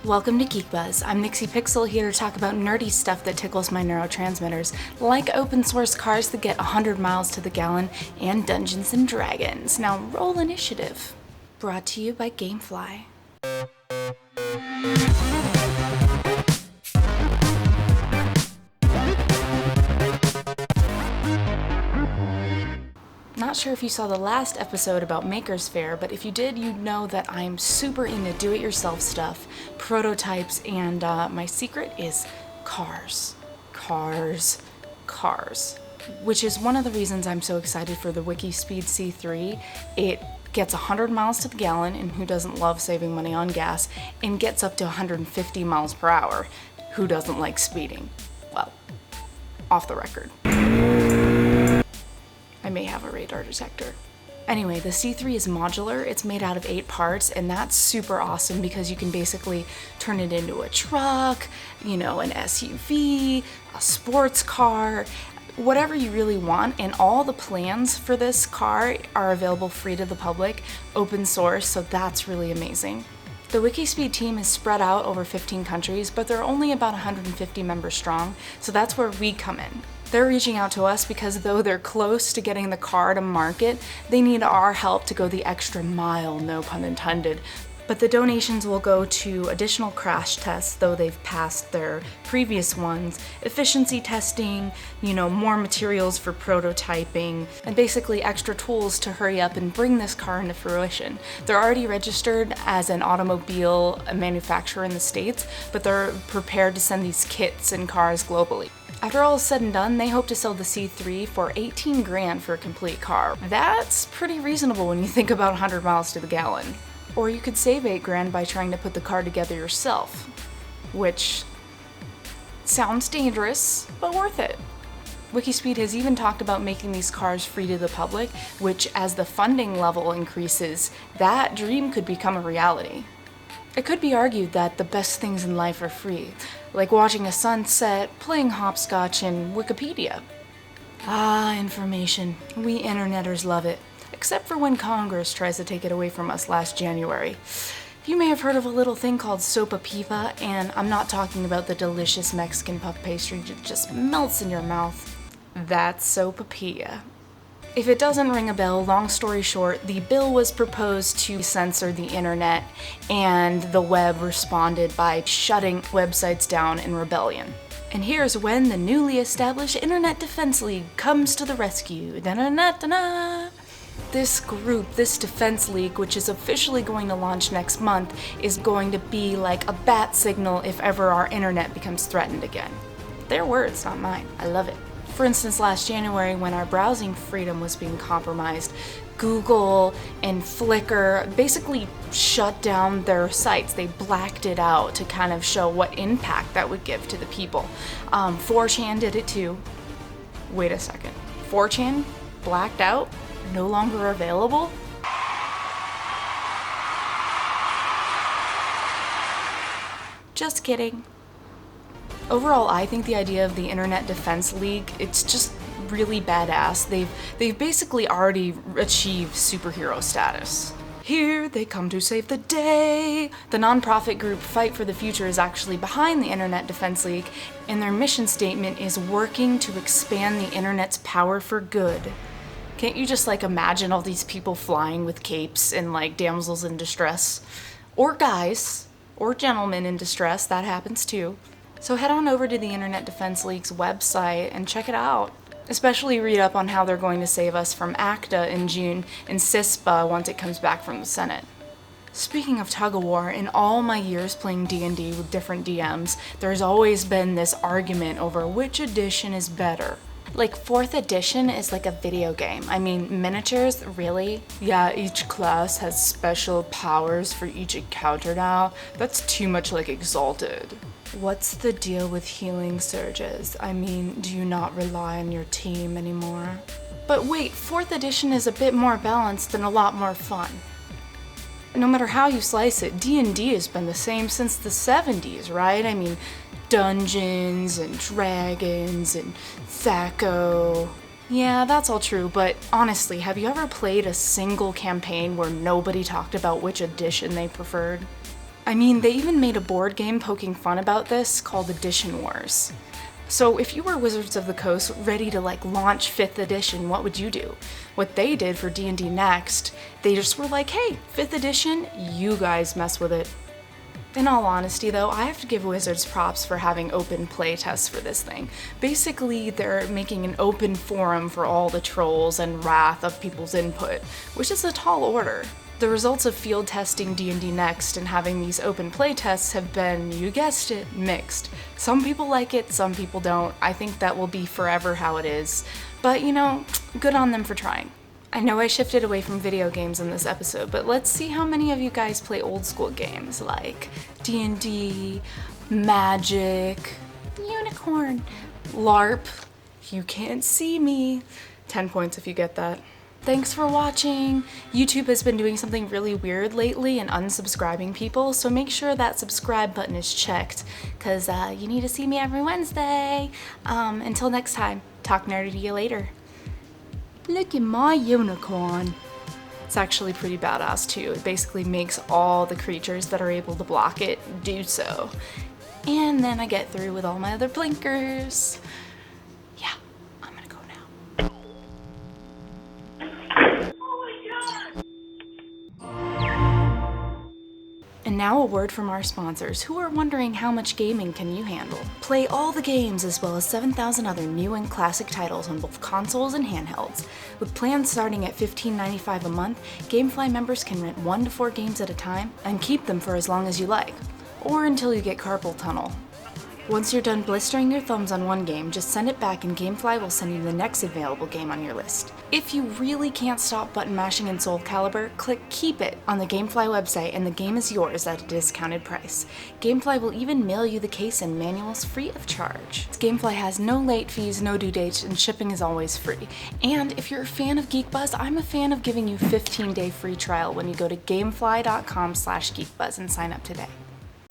Welcome to Geek Buzz. I'm Nixie Pixel, here to talk about nerdy stuff that tickles my neurotransmitters, like open source cars that get 100 miles to the gallon and Dungeons and Dragons. Now roll initiative. Brought to you by Gamefly. Not sure if you saw the last episode about Maker's Faire, but if you did, you'd know that I'm super into do-it-yourself stuff, prototypes, and my secret is cars. Cars. Which is one of the reasons I'm so excited for the WikiSpeed C3. It gets 100 miles to the gallon, and who doesn't love saving money on gas, and gets up to 150 miles per hour. Who doesn't like speeding? Well, off the record. I may have a radar detector. Anyway, the C3 is modular. It's made out of 8 parts, and that's super awesome because you can basically turn it into a truck, an SUV, a sports car, whatever you really want. And all the plans for this car are available free to the public, open source, so that's really amazing. The WikiSpeed team is spread out over 15 countries, but they're only about 150 members strong, so that's where we come in. They're reaching out to us because though they're close to getting the car to market, they need our help to go the extra mile, no pun intended. But the donations will go to additional crash tests, though they've passed their previous ones, efficiency testing, more materials for prototyping, and basically extra tools to hurry up and bring this car into fruition. They're already registered as an automobile manufacturer in the States, but they're prepared to send these kits and cars globally. After all is said and done, they hope to sell the C3 for $18,000 for a complete car. That's pretty reasonable when you think about 100 miles to the gallon. Or you could save $8,000 by trying to put the car together yourself, which sounds dangerous, but worth it. WikiSpeed has even talked about making these cars free to the public, which as the funding level increases, that dream could become a reality. It could be argued that the best things in life are free, like watching a sunset, playing hopscotch, and Wikipedia. Ah, information. We interneters love it, except for when Congress tries to take it away from us last January. You may have heard of a little thing called Sopapipa, and I'm not talking about the delicious Mexican puff pastry that just melts in your mouth. That's Sopapilla. If it doesn't ring a bell, long story short, the bill was proposed to censor the internet, and the web responded by shutting websites down in rebellion. And here's when the newly established Internet Defense League comes to the rescue. Da-na-na-na-na. This group, this defense league, which is officially going to launch next month, is going to be like a bat signal if ever our internet becomes threatened again. Their words, not mine. I love it. For instance, last January, when our browsing freedom was being compromised, Google and Flickr basically shut down their sites. They blacked it out to kind of show what impact that would give to the people. 4chan did it too. Wait a second. 4chan blacked out? No longer available? Just kidding. Overall, I think the idea of the Internet Defense League, it's just really badass. They've basically already achieved superhero status. Here they come to save the day. The nonprofit group Fight for the Future is actually behind the Internet Defense League, and their mission statement is working to expand the internet's power for good. Can't you just imagine all these people flying with capes and damsels in distress? Or guys, or gentlemen in distress, that happens too. So head on over to the Internet Defense League's website and check it out. Especially read up on how they're going to save us from ACTA in June and CISPA once it comes back from the Senate. Speaking of tug-of-war, in all my years playing D&D with different DMs, there's always been this argument over which edition is better. 4th edition is like a video game. I mean, miniatures, really? Yeah, each class has special powers for each encounter now. That's too much like Exalted. What's the deal with healing surges? I mean, do you not rely on your team anymore? But wait, 4th edition is a bit more balanced and a lot more fun. No matter how you slice it, D&D has been the same since the 70s, right? I mean, Dungeons and Dragons and THAC0. Yeah, that's all true, but honestly, have you ever played a single campaign where nobody talked about which edition they preferred? I mean, they even made a board game poking fun about this called Edition Wars. So if you were Wizards of the Coast ready to like launch 5th edition, what would you do? What they did for D&D Next, they just were like, hey, 5th edition, you guys mess with it. In all honesty though, I have to give Wizards props for having open play tests for this thing. Basically, they're making an open forum for all the trolls and wrath of people's input, which is a tall order. The results of field testing D&D Next and having these open play tests have been, you guessed it, mixed. Some people like it, some people don't. I think that will be forever how it is. But you know, good on them for trying. I know I shifted away from video games in this episode, but let's see how many of you guys play old school games like D&D, Magic, Unicorn, LARP, You Can't See Me. 10 points if you get that. Thanks for watching! YouTube has been doing something really weird lately and unsubscribing people, so make sure that subscribe button is checked, because you need to see me every Wednesday. Until next time, talk nerdy to you later. Look at my unicorn! It's actually pretty badass too. It basically makes all the creatures that are able to block it do so. And then I get through with all my other blinkers. Yeah, I'm gonna go now. And now a word from our sponsors, who are wondering how much gaming can you handle. Play all the games as well as 7,000 other new and classic titles on both consoles and handhelds. With plans starting at $15.95 a month, Gamefly members can rent 1 to 4 games at a time and keep them for as long as you like, or until you get carpal tunnel. Once you're done blistering your thumbs on one game, just send it back and Gamefly will send you the next available game on your list. If you really can't stop button mashing in Soul Calibur, click Keep It on the Gamefly website and the game is yours at a discounted price. Gamefly will even mail you the case and manuals free of charge. Gamefly has no late fees, no due dates, and shipping is always free. And if you're a fan of GeekBuzz, I'm a fan of giving you 15-day free trial when you go to gamefly.com/geekbuzz and sign up today.